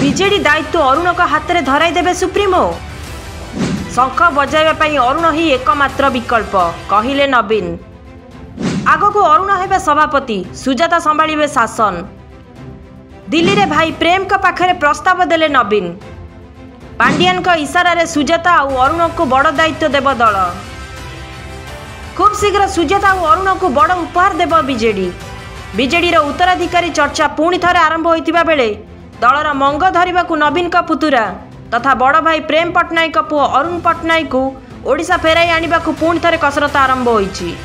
BJD दायित्व अरुण हाथ में धराई देवे सुप्रीमो। शंख बजाइबा अरुण ही एकमात्र विकल्प कहिले नवीन। आगको अरुण हेबे सभापति, सुजाता संभाळिबे शासन। दिल्ली रे भाई प्रेम का पाखरे प्रस्ताव देले नवीन। पांडियन का इशारा रे सुजाता और अरुण को बड़ दायित्व देव दल। खूब शीघ्र सुजाता और अरुण को बड़ उपहार देव बीजेडी। बीजेडी रो उत्तराधिकारी चर्चा पुणी थरे आरंभ होइतिबा बेले दलर मंग धरिबा को नवीन का पुतुरा तथा बड़ भाई प्रेम पट्टनायक का पुओ अरुण पट्टनायक को ओडिशा फेराई आनिबा को पुणी थरे कसरत आरंभ होइछि।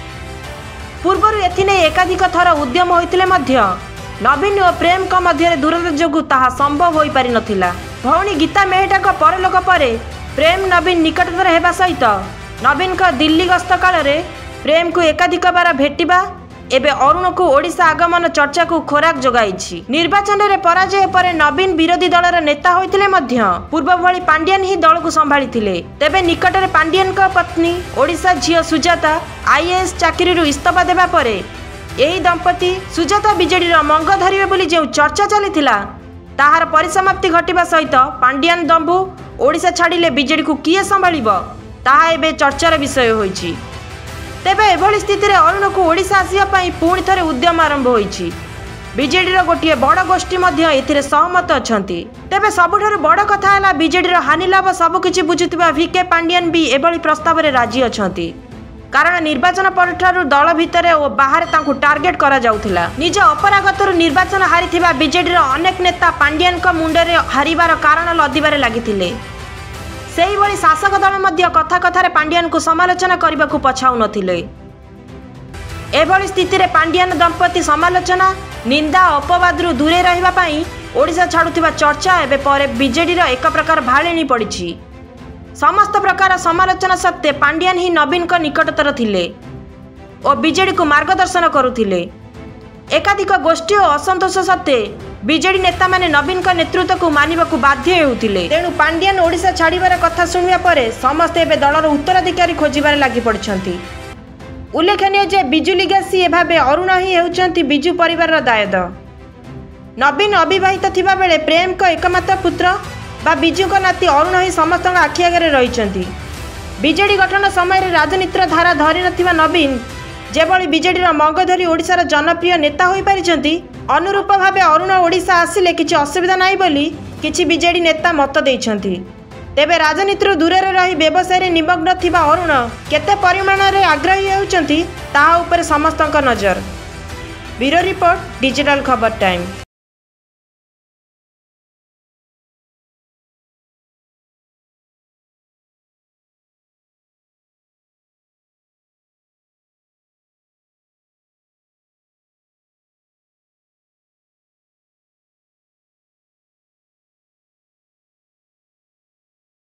पूर्वर एथिने एकाधिक थर उद्यम होइतिले मध्य नवीन और प्रेम का मध्य दूरता जोगु ताहा संभव होई पारि नथिला। भौणी गीता मेहटा का परलोक परे प्रेम नवीन निकटतर हेबा सहित नवीन का दिल्ली गस्त काल रे प्रेम को एकाधिक बार भेटिबा एबे अरुण को ओडिशा आगमन चर्चा को खोराक जोगाइछि। निर्वाचन रे पराजय परे नवीन विरोधी दलर नेता होइतिले मध्य पूर्व भली पांडियन ही दल को संभाळिथिले। तेबे निकटरे पांडियन का पत्नी ओडिशा झियो सुजाता आईएएस चाकरी रु इस्तफा देबा परे एही दंपति सुजाता बीजेडी रो मंग धरिबे बोली जे चर्चा चलीथिला ताहार परिसमाप्ति घटिबा सहित पांडियन दंभु ओडिशा छाडिले बीजेडी को किए संभाळिबो ताहा एबे चर्चार विषय होइछि। तेबे एभली स्थिति रे अरुण को ओडिशा आसिया पई पुणी थरे उद्यम आरंभ होइछि। बीजेडी रो गोटिए बड़ गोष्ठी मध्य एथिरे सहमत अछंती। तेबे सबुठारु बड़ कथा हला बीजेडी रो हानि लाभ सबकिछि बुझुथिबा वीके पांडियन भी एभली प्रस्ताव रे राजी अछंती। कारण निर्वाचन परठारु दल भितरे और बाहर तांकु टार्गेट करा जाउथिला। निज अपरागतरु निर्वाचन हारिथिबा बीजेडी रो अनेक नेता पांडियन का मुंडरे हारिबार कारण लदिबारे लागिथिले। सेही भली शासक दल मध्य कथा कथारे पांडियन को समालोचना करने को पछाउ नथिले। एभली स्थिति रे पांडियन दंपति समालोचना निंदा अपवादरू दूरे रहिबा पई ओडिशा छाडुथिबा चर्चा एबे परे बीजेडी रो एक प्रकार भाळेनी पड़िछि। समस्त प्रकार समालोचना सत्ते पांडियन ही नवीन को निकटतर थिले और बीजेडी को मार्गदर्शन करुथिले। एकाधिक गोष्ठी और असंतोष सत्ते बीजेडी नेता माने नवीन का नेतृत्व को मानिबा को बाध्य हेउथिले। तेणु पांडियन ओडिशा छाड़िबार कथा सुनिबा परे समस्ते एबे दलर उत्तराधिकारी खोजिबारे लागि पड़छंती। उल्लेखनीय जे बिजु लिगासी एभाबे अरुण ही हेउचंती बिजु परिवार दायद। नवीन अविवाहित थिबा बेले प्रेम को एकमात्र पुत्र बा बिजु को नाती अरुण ही समस्त आखि आगे रहिचंती। बीजेडी गठन समय राजनीतिर धारा धरि नथिबा नवीन जेभली बीजेडी मंग धरी ओडिशार जनप्रिय नेता होई पारिचंती अनुरूप भावे अरुण ओडिशा आसिले किछि असुविधा नाही बोली किछि बीजेडी नेता मत देइछंती। तेबे राजनीतिर दूर रही व्यवसाय निमग्न थिबा अरुण केते परिमाण रे आग्रही हेउचंती ताहा ऊपर समस्तक नजर। ब्यूरो रिपोर्ट, डिजिटल खबर टाइम।